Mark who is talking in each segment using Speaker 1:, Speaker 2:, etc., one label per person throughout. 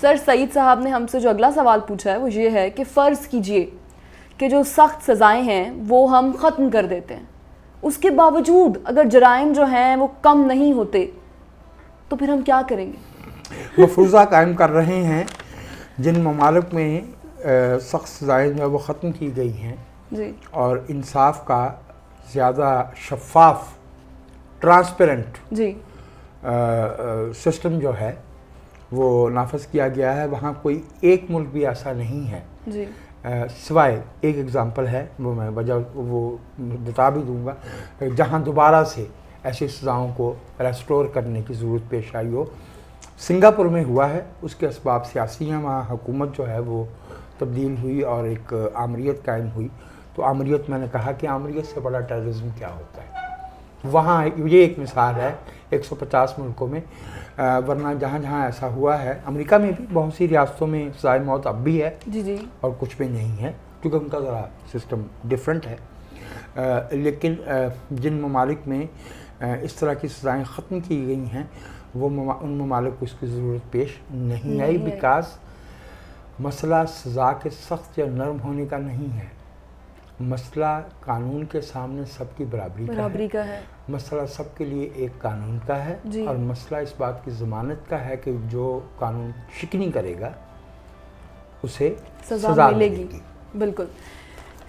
Speaker 1: سر سعید صاحب نے ہم سے جو اگلا سوال پوچھا ہے وہ یہ ہے کہ فرض کیجئے کہ جو سخت سزائیں ہیں وہ ہم ختم کر دیتے ہیں، اس کے باوجود اگر جرائم جو ہیں وہ کم نہیں ہوتے تو پھر ہم کیا کریں گے؟
Speaker 2: مفروضہ قائم کر رہے ہیں جن ممالک میں سخت سزائیں جو ہے وہ ختم کی گئی ہیں
Speaker 1: جی،
Speaker 2: اور انصاف کا زیادہ شفاف ٹرانسپیرنٹ
Speaker 1: جی،
Speaker 2: سسٹم جو ہے وہ نافذ کیا گیا ہے، وہاں کوئی ایک ملک بھی ایسا نہیں ہے
Speaker 1: جی،
Speaker 2: سوائے ایک ایگزامپل ہے، وہ میں وجہ وہ بتا بھی دوں گا، جہاں دوبارہ سے ایسی سزاؤں کو ریسٹور کرنے کی ضرورت پیش آئی ہو۔ سنگاپور میں ہوا ہے، اس کے اسباب سیاسی ہیں، وہاں حکومت جو ہے وہ تبدیل ہوئی اور ایک آمریت قائم ہوئی۔ تو آمریت، میں نے کہا کہ آمریت سے بڑا ٹیررزم کیا ہوتا ہے، وہاں یہ ایک مثال ہے 150 ملکوں میں، ورنہ جہاں جہاں ایسا ہوا ہے، امریکہ میں بھی بہت سی ریاستوں میں سزائے موت اب بھی ہے
Speaker 1: جی، جی،
Speaker 2: اور کچھ میں نہیں ہے کیونکہ ان کا ذرا سسٹم ڈیفرنٹ ہے، لیکن جن ممالک میں اس طرح کی سزائیں ختم کی گئی ہیں وہ ان ممالک کو اس کی ضرورت پیش نہیں آئی، بیکاز مسئلہ سزا کے سخت یا نرم ہونے کا نہیں ہے، مسئلہ قانون کے سامنے سب کی برابری کا ہے، مسئلہ سب کے لیے ایک قانون کا ہے، اور مسئلہ اس بات کی ضمانت کا ہے کہ جو قانون شکنی کرے گا اسے سزا ملے گی۔
Speaker 1: بالکل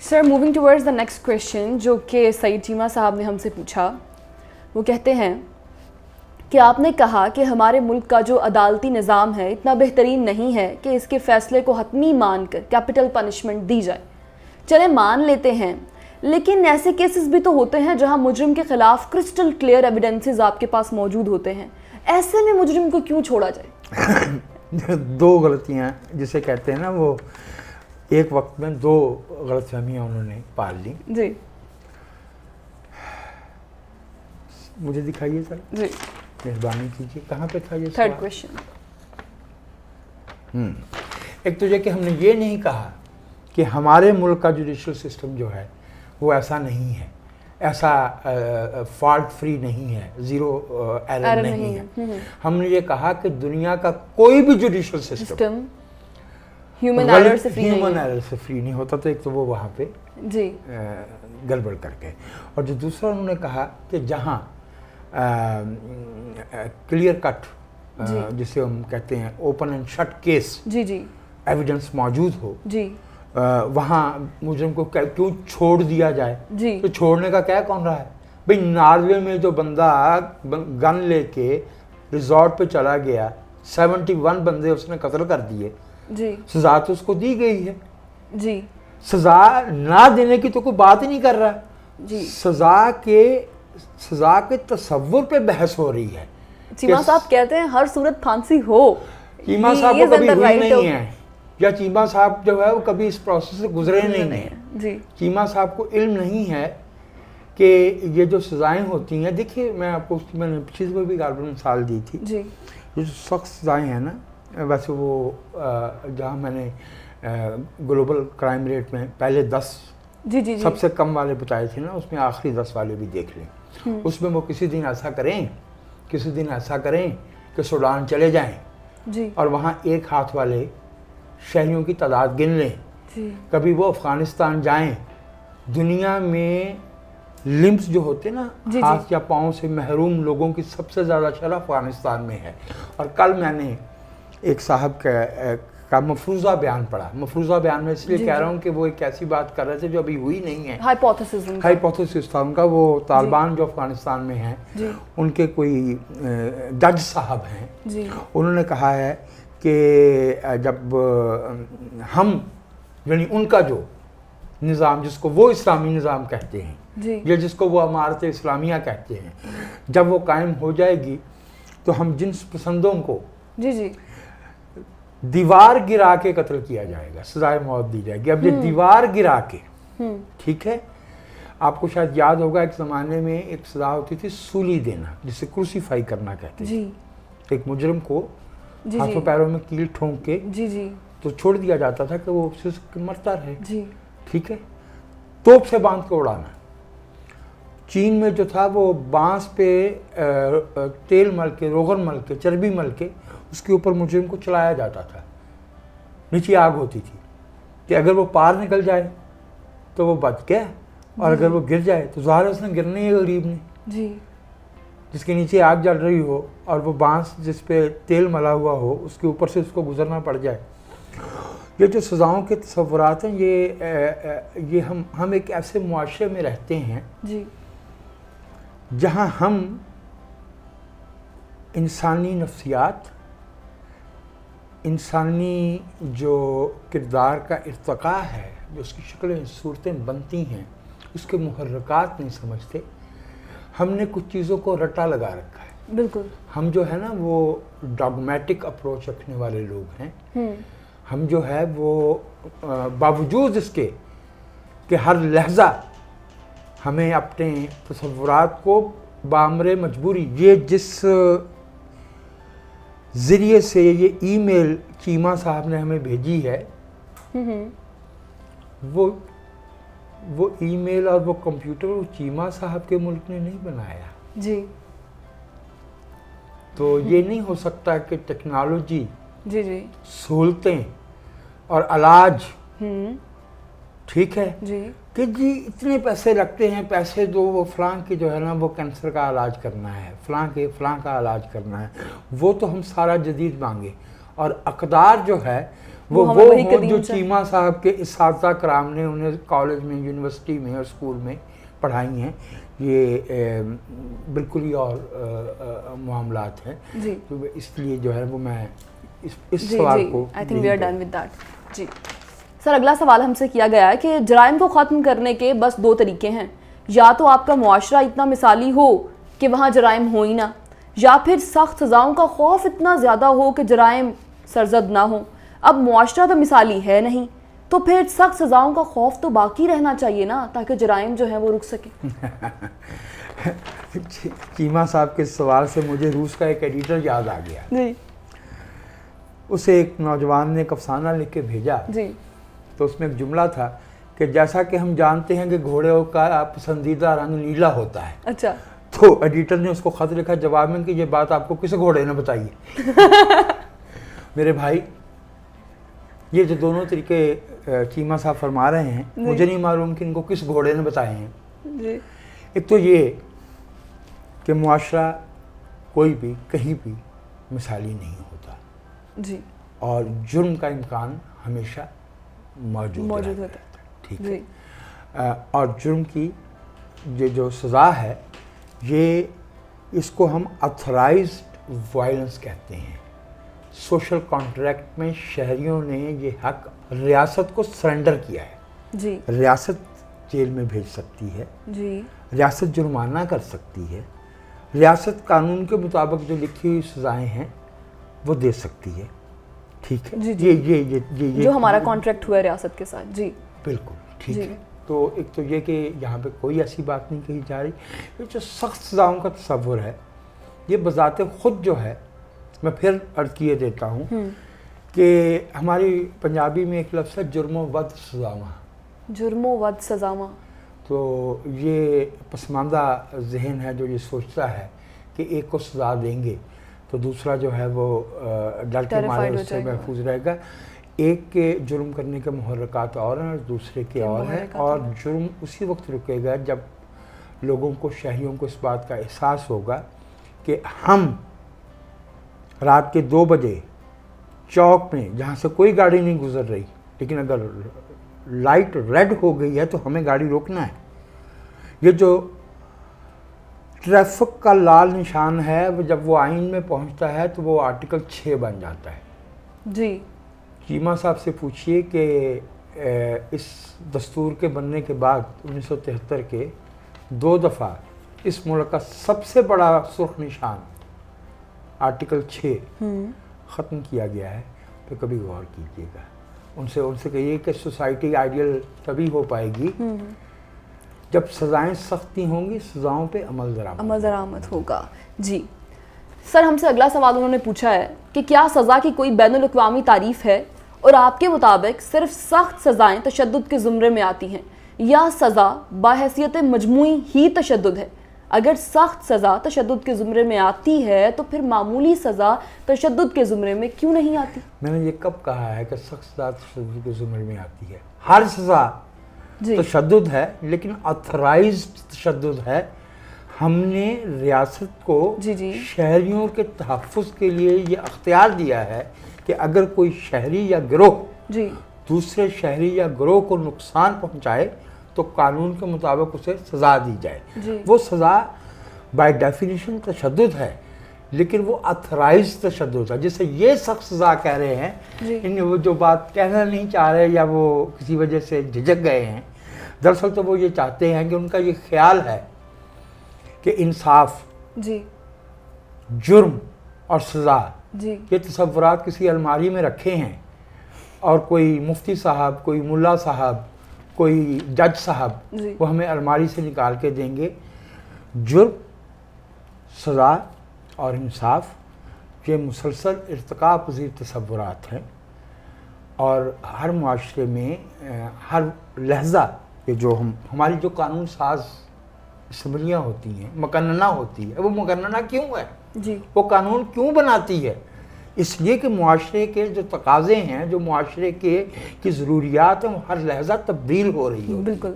Speaker 1: sir, moving towards the next question جو کہ سعید چیمہ صاحب نے ہم سے پوچھا، وہ کہتے ہیں کہ آپ نے کہا کہ ہمارے ملک کا جو عدالتی نظام ہے اتنا بہترین نہیں ہے کہ اس کے فیصلے کو حتمی مان کر کیپٹل پنشمنٹ دی جائے۔ چلے مان لیتے ہیں، لیکن ایسے کیسز بھی تو ہوتے ہیں جہاں مجرم کے خلاف کرسٹل کلیئر ایویڈنسز آپ کے پاس موجود ہوتے ہیں، ایسے میں مجرم کو کیوں چھوڑا جائے؟
Speaker 2: دو غلطیاں جسے کہتے ہیں نا، وہ ایک وقت میں دو غلط فہمیاں انہوں نے پال لی۔
Speaker 1: جی،
Speaker 2: مجھے دکھائیے سر،
Speaker 1: جی،
Speaker 2: مہربانی کیجیے، کہاں پہ تھا یہ
Speaker 1: تھرڈ کویشچن؟
Speaker 2: ایک تو یہ کہ ہم نے یہ نہیں کہا کہ ہمارے ملک کا جوڈیشل سسٹم جو ہے وہ ایسا نہیں ہے، ایسا فالٹ فری نہیں ہے، زیرو ایرر نہیں ہے۔ ہم نے یہ کہا کہ دنیا کا کوئی بھی جوڈیشل سسٹم
Speaker 1: ہیومن ایرر سے
Speaker 2: فری نہیں ہوتا، تو ایک تو وہ وہاں پہ
Speaker 1: جی
Speaker 2: گڑبڑ کر کے، اور جو دوسرا انہوں نے کہا کہ جہاں کلیئر کٹ جسے ہم کہتے ہیں اوپن اینڈ شٹ کیس،
Speaker 1: جی، جی،
Speaker 2: ایویڈنس موجود ہو،
Speaker 1: جی،
Speaker 2: وہاں مجرم کو کیوں چھوڑ دیا جائے؟
Speaker 1: جی،
Speaker 2: تو چھوڑنے کا کیا کون رہا ہے بھئی؟ ناروے میں جو بندہ گن لے کے ریزورٹ پہ چلا گیا، 71 بندے اس نے قتل کر دیے،
Speaker 1: جی،
Speaker 2: سزا تو اس کو دی گئی ہے،
Speaker 1: جی،
Speaker 2: سزا نہ دینے کی تو کوئی بات ہی نہیں کر رہا،
Speaker 1: جی،
Speaker 2: سزا کے تصور پہ بحث ہو رہی ہے۔
Speaker 1: چیمہ صاحب کہتے ہیں ہر صورت پھانسی ہو،
Speaker 2: چیمہ صاحب کو کبھی ہوئی نہیں ہے، یا چیمہ صاحب جو ہے وہ کبھی اس پروسیس سے گزرے نہیں ہیں۔
Speaker 1: جی،
Speaker 2: چیمہ صاحب کو علم نہیں ہے کہ یہ جو سزائیں ہوتی ہیں، دیکھیے میں آپ کو میں نے پچھلی دفعہ بھی غالباً مثال دی تھی،
Speaker 1: جی،
Speaker 2: یہ جو سخت سزائیں ہیں نا، ویسے وہ جہاں میں نے گلوبل کرائم ریٹ میں پہلے 10
Speaker 1: جی، جی،
Speaker 2: سب سے کم والے بتائے تھے نا، اس میں آخری 10 والے بھی دیکھ لیں، اس میں وہ کسی دن ایسا کریں کہ سوڈان چلے جائیں
Speaker 1: جی،
Speaker 2: اور وہاں ایک ہاتھ والے شہریوں کی تعداد گن لیں،
Speaker 1: جی،
Speaker 2: کبھی وہ افغانستان جائیں، دنیا میں لمبس جو ہوتے نا، ہاتھ یا پاؤں سے محروم لوگوں کی سب سے زیادہ شرح افغانستان میں ہے۔ اور کل میں نے ایک صاحب کا مفروضہ بیان پڑھا، مفروضہ بیان میں اس لیے کہہ رہا ہوں کہ وہ ایک ایسی بات کر رہے تھے جو ابھی ہوئی نہیں ہے، ہائپوتھیسس تھا ان کا، وہ طالبان جو افغانستان میں ہیں ان کے کوئی جج صاحب ہیں، انہوں نے کہا ہے کہ جب ہم یعنی ان کا جو نظام جس کو وہ اسلامی نظام کہتے ہیں یا جس کو وہ امارت اسلامیہ کہتے ہیں، جب وہ قائم ہو جائے گی تو ہم جنس پسندوں کو دیوار گرا کے قتل کیا جائے گا، سزائے موت دی جائے گی۔ اب یہ دیوار گرا کے، ٹھیک ہے، آپ کو شاید یاد ہوگا ایک زمانے میں ایک سزا ہوتی تھی سولی دینا، جسے کروسیفائی کرنا کہتے ہیں، ایک مجرم کو ہاتھوں پیروں میں کیل ٹھونک کے تو چھوڑ دیا جاتا تھا کہ وہ مرتا رہے، ٹھیک ہے، توپ سے باندھ کے اڑانا۔ چین میں جو تھا وہ بانس پہ تیل مل کے، روغن مل کے، چربی مل کے اس کے اوپر مجرم کو چلایا جاتا تھا. نیچے آگ ہوتی تھی کہ اگر وہ پار نکل جائے تو وہ بچ گیا, اور اگر وہ گر جائے تو ظاہر اس نے گرنا ہی ہے غریب نے,
Speaker 1: جی,
Speaker 2: جس کے نیچے آگ جل رہی ہو اور وہ بانس جس پہ تیل ملا ہوا ہو اس کے اوپر سے اس کو گزرنا پڑ جائے. یہ جو سزاؤں کے تصورات ہیں یہ ہم ایک ایسے معاشرے میں رہتے ہیں
Speaker 1: جی,
Speaker 2: جہاں ہم انسانی نفسیات, انسانی جو کردار کا ارتقاء ہے, جو اس کی شکلیں صورتیں بنتی ہیں, اس کے محرکات نہیں سمجھتے. ہم نے کچھ چیزوں کو رٹا لگا رکھا ہے.
Speaker 1: بالکل.
Speaker 2: ہم جو ہے نا وہ ڈاگمیٹک اپروچ رکھنے والے لوگ ہیں. ہم جو ہے وہ باوجود اس کے کہ ہر لحظہ ہمیں اپنے تصورات کو بامر مجبوری, یہ جس ذریعے سے یہ ای میل چیمہ صاحب نے ہمیں بھیجی ہے, وہ ای میل اور وہ کمپیوٹر وہ چیمہ صاحب کے ملک نے نہیں بنایا.
Speaker 1: جی.
Speaker 2: تو یہ نہیں ہو سکتا کہ ٹیکنالوجی,
Speaker 1: جی جی,
Speaker 2: سہولتیں اور علاج, ٹھیک ہے,
Speaker 1: جی,
Speaker 2: کہ جی اتنے پیسے لگتے ہیں, پیسے دو, وہ فلاں کی جو ہے نا وہ کینسر کا علاج کرنا ہے, فلاں کا علاج کرنا ہے, وہ تو ہم سارا جدید مانگے. اور اقدار جو ہے وہ ہوں جو چیمہ صاحب کے اساتذہ کرام نے انہیں کالج میں, یونیورسٹی میں اور اسکول میں پڑھائی ہیں. یہ بالکل ہی اور معاملات ہیں.
Speaker 1: جی,
Speaker 2: تو اس لیے جو ہے وہ میں اس سوال کو
Speaker 1: I think we are done with that. جی سر, اگلا سوال ہم سے کیا گیا ہے کہ جرائم کو ختم کرنے کے بس 2 طریقے ہیں, یا تو آپ کا معاشرہ اتنا مثالی ہو کہ وہاں جرائم ہو ہی نہ, یا پھر سخت سزاؤں کا خوف اتنا زیادہ ہو کہ جرائم سرزد نہ ہو. اب معاشرہ تو مثالی ہے نہیں, تو پھر سخت سزاؤں کا خوف تو باقی رہنا چاہیے نا, تاکہ جرائم جو ہیں وہ رک سکے.
Speaker 2: چیمہ صاحب کے سوال سے مجھے روس کا ایک ایڈیٹر یاد آ گیا.
Speaker 1: جی.
Speaker 2: اسے ایک نوجوان نے ایک افسانہ لکھ کے بھیجا.
Speaker 1: جی.
Speaker 2: تو اس میں ایک جملہ تھا کہ جیسا کہ ہم جانتے ہیں کہ گھوڑے کا پسندیدہ رنگ نیلا ہوتا ہے.
Speaker 1: اچھا.
Speaker 2: تو ایڈیٹر نے اس کو خط لکھا جواب میں کہ یہ بات آپ کو کس گھوڑے نے بتائیے. میرے بھائی, یہ جو دونوں طریقے چیمہ صاحب فرما رہے ہیں, مجھے نہیں معلوم کہ ان کو کس گھوڑے نے بتائے ہیں.
Speaker 1: جی.
Speaker 2: ایک تو یہ کہ معاشرہ کوئی بھی کہیں بھی مثالی نہیں ہوتا.
Speaker 1: جی.
Speaker 2: اور جرم کا امکان ہمیشہ موجود ہوتا ہے. ٹھیک ہے. اور جرم کی یہ جو سزا ہے, یہ اس کو ہم اتھرائزڈ وائلنس کہتے ہیں. سوشل کانٹریکٹ میں شہریوں نے یہ حق ریاست کو سرنڈر کیا ہے.
Speaker 1: جی.
Speaker 2: ریاست جیل میں بھیج سکتی ہے.
Speaker 1: جی.
Speaker 2: ریاست جرمانہ کر سکتی ہے. ریاست قانون کے مطابق جو لکھی ہوئی سزائیں ہیں وہ دے سکتی ہے. ٹھیک ہے.
Speaker 1: جی جی. یہ جو ہمارا کانٹریکٹ ہوا ہے ریاست کے ساتھ. جی
Speaker 2: بالکل ٹھیک ہے. تو ایک تو یہ کہ یہاں پہ کوئی ایسی بات نہیں کہی جا رہی. یہ جو سخت سزاؤں کا تصور ہے, یہ بذات خود جو ہے, میں پھر عرض کیے دیتا ہوں کہ ہماری پنجابی میں ایک لفظ ہے جرم و ود سزاواں.
Speaker 1: جرم و ود سزاواں.
Speaker 2: تو یہ پسماندہ ذہن ہے جو یہ سوچتا ہے کہ ایک کو سزا دیں گے تو دوسرا جو ہے وہ ڈر کے مارے اس سے محفوظ رہے گا. ایک کے جرم کرنے کے محرکات اور ہیں اور دوسرے کے اور ہیں, اور جرم اسی وقت رکے گا جب لوگوں کو, شہریوں کو اس بات کا احساس ہوگا کہ ہم رات کے 2 بجے چوک میں جہاں سے کوئی گاڑی نہیں گزر رہی, لیکن اگر لائٹ ریڈ ہو گئی ہے تو ہمیں گاڑی روکنا ہے. یہ جو ٹریفک کا لال نشان ہے وہ جب وہ آئین میں پہنچتا ہے تو وہ آرٹیکل 6 بن جاتا ہے.
Speaker 1: جی.
Speaker 2: چیمہ صاحب سے پوچھئے کہ اس دستور کے بننے کے بعد 1973 کے 2 دفعہ اس ملک کا سب سے بڑا سرخ نشان آرٹیکل 6 ختم کیا گیا ہے, تو کبھی غور کیجیے گا. ان سے کہیے کہ سوسائٹی آئیڈیل تبھی ہو پائے گی جب سزائیں سختی ہوں گی, سزاؤں پہ عمل درآمد
Speaker 1: ہوگا. جی سر, ہم سے اگلا سوال انہوں نے پوچھا ہے کہ کیا سزا کی کوئی بین الاقوامی تعریف ہے, اور آپ کے مطابق صرف سخت سزائیں تشدد کے زمرے میں آتی ہیں, یا سزا باحیثیت مجموعی ہی تشدد ہے؟ اگر سخت سزا تشدد کے زمرے میں آتی ہے تو پھر معمولی سزا تشدد کے زمرے میں کیوں نہیں آتی؟
Speaker 2: میں نے یہ کب کہا ہے کہ سخت سزا تشدد کے زمرے میں آتی ہے؟ ہر سزا تشدد ہے، لیکن آتھرائزڈ تشدد ہے. ہم نے ریاست کو شہریوں کے تحفظ کے لیے یہ اختیار دیا ہے کہ اگر کوئی شہری یا گروہ دوسرے شہری یا گروہ کو نقصان پہنچائے تو قانون کے مطابق اسے سزا دی جائے. وہ سزا بائی ڈیفینیشن تشدد ہے، لیکن وہ آتھرائزڈ تشدد ہے. جسے یہ سخت سزا کہہ رہے ہیں، وہ جو بات کہنا نہیں چاہ رہے یا وہ کسی وجہ سے جھجک گئے ہیں، دراصل تو وہ یہ چاہتے ہیں کہ ان کا یہ خیال ہے کہ انصاف، جرم اور سزا یہ تصورات کسی الماری میں رکھے ہیں اور کوئی مفتی صاحب، کوئی ملا صاحب، کوئی جج صاحب وہ ہمیں الماری سے نکال کے دیں گے. جرم، سزا اور انصاف یہ مسلسل ارتقاء پذیر تصورات ہیں، اور ہر معاشرے میں ہر لحظہ یہ جو ہماری جو قانون ساز اسمبلیاں ہوتی ہیں، مقننہ ہوتی ہے، وہ مقننہ کیوں ہے؟ وہ قانون کیوں بناتی ہے؟ اس لیے کہ معاشرے کے جو تقاضے ہیں، جو معاشرے کی ضروریات ہیں، وہ ہر لحظہ تبدیل ہو رہی ہے.
Speaker 1: بالکل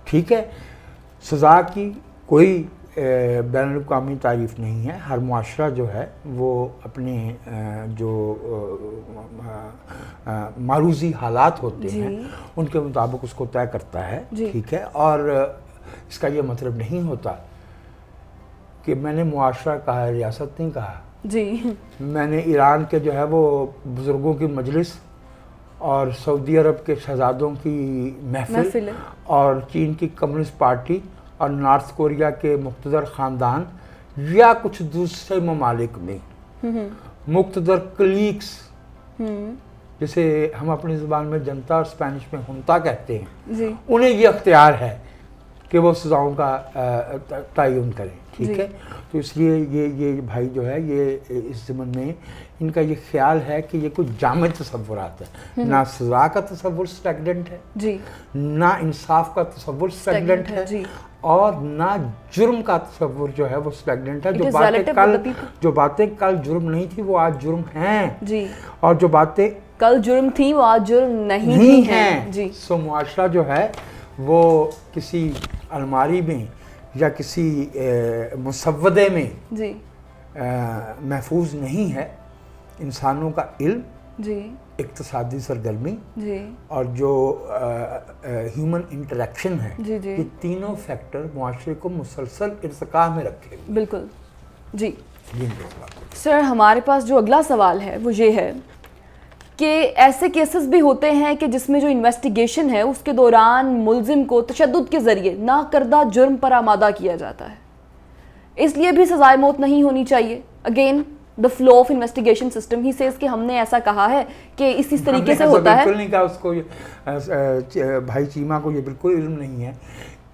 Speaker 2: ٹھیک ہے. سزا کی کوئی بین الاقوامی تعریف نہیں ہے. ہر معاشرہ جو ہے وہ اپنے جو معروضی حالات ہوتے ہیں ان کے مطابق اس کو طے کرتا ہے. ٹھیک ہے. اور اس کا یہ مطلب نہیں ہوتا کہ میں نے معاشرہ کہا ہے، ریاست نہیں کہا. میں نے ایران کے جو ہے وہ بزرگوں کی مجلس اور سعودی عرب کے شہزادوں کی محفل اور چین کی کمیونسٹ پارٹی اور نارتھ کوریا کے مقتدر خاندان یا کچھ دوسرے ممالک میں مقتدر کلیگس، جسے ہم اپنی زبان میں جنتا اور اسپینش میں ہنتا کہتے ہیں، انہیں یہ اختیار ہے کہ وہ سزاؤں کا تعین کریں. ٹھیک ہے. تو اس لیے یہ بھائی جو ہے یہ اس ضمن میں ان کا یہ خیال ہے کہ یہ کچھ جامع تصورات ہے. نہ سزا کا تصور اسٹیگننٹ ہے، نہ انصاف کا تصور اسٹیگننٹ ہے، اور نہ جرم کا تصور جو ہے وہ اسٹیگننٹ ہے. جو باتیں کل جرم نہیں تھی وہ آج جرم ہیں، اور جو باتیں
Speaker 1: کل جرم تھی وہ آج جرم نہیں ہیں.
Speaker 2: سو معاشرہ جو ہے وہ کسی الماری میں یا کسی مسودے میں محفوظ نہیں ہے. انسانوں کا علم، اقتصادی سرگرمی اور جو ہیومن انٹریکشن ہے، یہ تینوں فیکٹر معاشرے کو مسلسل ارتقاء میں رکھے.
Speaker 1: بالکل. سر ہمارے پاس جو اگلا سوال ہے وہ یہ ہے کہ ایسے کیسز بھی ہوتے ہیں کہ جس میں جو انویسٹیگیشن ہے اس کے دوران ملزم کو تشدد کے ذریعے ناکردہ جرم پر آمادہ کیا جاتا ہے، اس لیے بھی سزائے موت نہیں ہونی چاہیے. Again the flow of investigation system, he says کہ ہم نے ایسا کہا ہے کہ اسی طریقے سے ہوتا ہے.
Speaker 2: بالکل نہیں کہا. اس کو بھائی چیمہ کو یہ بالکل علم نہیں ہے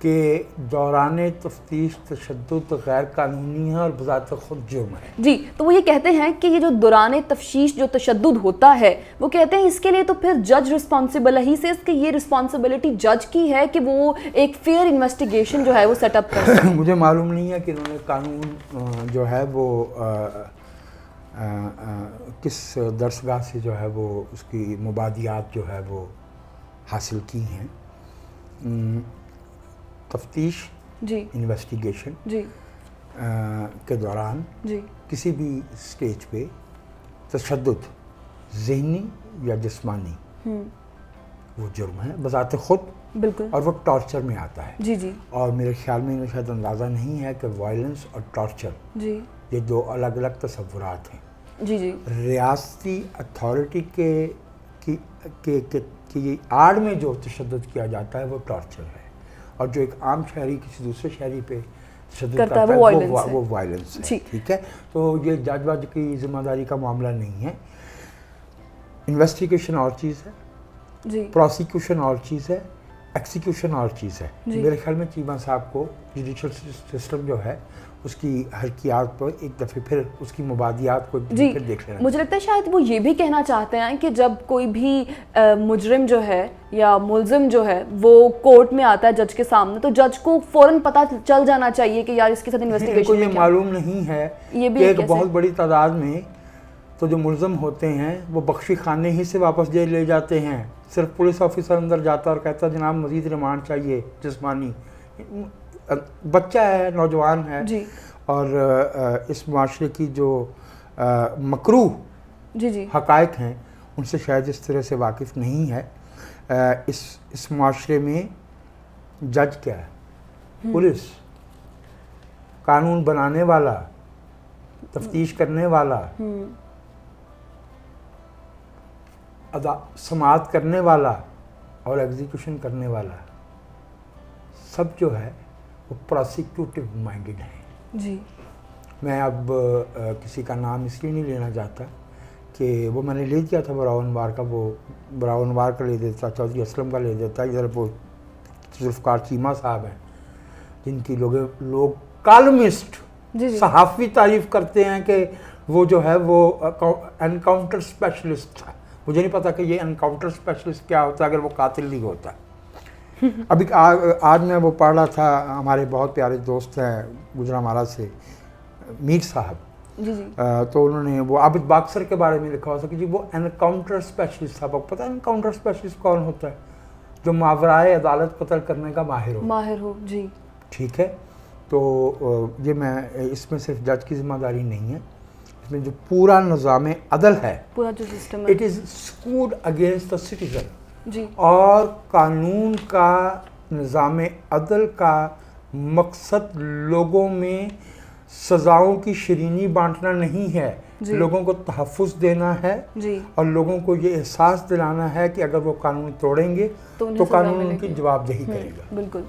Speaker 2: کہ دوران تفتیش تشدد غیر قانونی ہے اور بذات خود جرم ہے.
Speaker 1: تو وہ یہ کہتے ہیں کہ یہ جو دوران تفتیش جو تشدد ہوتا ہے وہ کہتے ہیں اس کے لیے تو پھر جج رسپانسبل ہے. ہی سیز کہ یہ رسپانسبلٹی جج کی ہے کہ وہ ایک فیئر انویسٹیگیشن جو ہے وہ سیٹ اپ کر سکے.
Speaker 2: مجھے معلوم نہیں ہے کہ انہوں نے قانون جو ہے وہ کس درسگاہ سے جو ہے وہ اس کی مبادیات جو ہے وہ حاصل کی ہیں. تفتیش، انویسٹیگیشن کے دوران کسی بھی سٹیج پہ تشدد ذہنی یا جسمانی وہ جرم ہے بذات خود.
Speaker 1: بالکل.
Speaker 2: اور وہ ٹارچر میں آتا ہے.
Speaker 1: جی.
Speaker 2: اور میرے خیال میں انہیں شاید اندازہ نہیں ہے کہ وائلنس اور ٹارچر یہ دو الگ الگ تصورات ہیں. ریاستی اتھارٹی کی آڑ میں جو تشدد کیا جاتا ہے وہ ٹارچر ہے، اور جو ایک عام شہری کسی دوسرے شہری پہ تشدد کرتا ہے وہ وائلنس ہے. ٹھیک ہے. تو یہ جج واج کی ذمہ داری کا معاملہ نہیں ہے. انویسٹیگیشن اور چیز ہے، پروسیکیوشن اور چیز ہے، ایکسیکیوشن اور چیز ہے. میرے خیال میں چیمہ صاحب کو جوڈیشل سسٹم جو ہے اس کی حرکیات پر ایک دفعہ پھر اس کی مبادیات کو
Speaker 1: جی
Speaker 2: پھر دیکھ لینا.
Speaker 1: مجھے لگتا ہے شاید وہ یہ بھی کہنا چاہتے ہیں کہ جب کوئی بھی مجرم جو ہے یا ملزم جو ہے وہ کورٹ میں آتا ہے جج کے سامنے تو جج کو فوراً پتہ چل جانا چاہیے کہ یار اس کے ساتھ انویسٹیگیشن
Speaker 2: یہ معلوم نہیں ہے کہ ایک بہت بڑی تعداد میں تو جو ملزم ہوتے ہیں وہ بخشی خانے ہی سے واپس جیل لے جاتے ہیں. صرف پولیس آفیسر اندر جاتا اور کہتا ہے جناب مزید ریمانڈ چاہیے جسمانی. بچہ ہے, نوجوان ہے
Speaker 1: جی
Speaker 2: اور اس معاشرے کی جو مکروہ
Speaker 1: جی
Speaker 2: حقائق ہیں ان سے شاید اس طرح سے واقف نہیں ہے. اس معاشرے میں جج کیا ہے؟ پولیس, قانون بنانے والا, تفتیش کرنے والا, سماعت کرنے والا اور ایگزیکیوشن کرنے والا, سب جو ہے وہ پروسیکیوٹیو مائنڈڈ ہیں.
Speaker 1: جی
Speaker 2: میں اب کسی کا نام اس لیے نہیں لینا چاہتا کہ وہ میں نے لے دیا تھا براؤنوار کا, وہ براؤنوار کا لے دیتا, چودھری اسلم کا لے دیتا, ادھر وہ ذوالفقار چیمہ صاحب ہیں جن کی لوگ کالمسٹ صحافی تعریف کرتے ہیں کہ وہ جو ہے وہ انکاؤنٹر اسپیشلسٹ تھا. مجھے نہیں پتا کہ یہ انکاؤنٹر اسپیشلسٹ کیا ہوتا ہے اگر وہ قاتل نہیں ہوتا. ابھی آج میں وہ پڑھ رہا تھا, ہمارے بہت پیارے دوست ہیں گجرانوالہ سے, میر صاحب, تو انہوں نے وہ عابد باکسر کے بارے میں لکھا ہوا تھا کہ جی وہ انکاؤنٹر اسپیشلسٹ تھا. آپ کو پتہ ہے انکاؤنٹر اسپیشلسٹ کون ہوتا ہے؟ جو ماورائے عدالت قتل کرنے کا ماہر ہو. جی ٹھیک ہے. تو یہ میں اس میں صرف جج کی ذمہ داری نہیں ہے, اس میں جو پورا نظام عدل ہے,
Speaker 1: پورا جو سسٹم ہے,
Speaker 2: it is skewed against the citizen.
Speaker 1: جی
Speaker 2: اور قانون کا, نظام عدل کا مقصد لوگوں میں سزاؤں کی شرینی بانٹنا نہیں ہے, لوگوں کو تحفظ دینا ہے اور لوگوں کو یہ احساس دلانا ہے کہ اگر وہ قانون توڑیں گے تو قانون ان کی جواب دہی کرے گا.
Speaker 1: بالکل.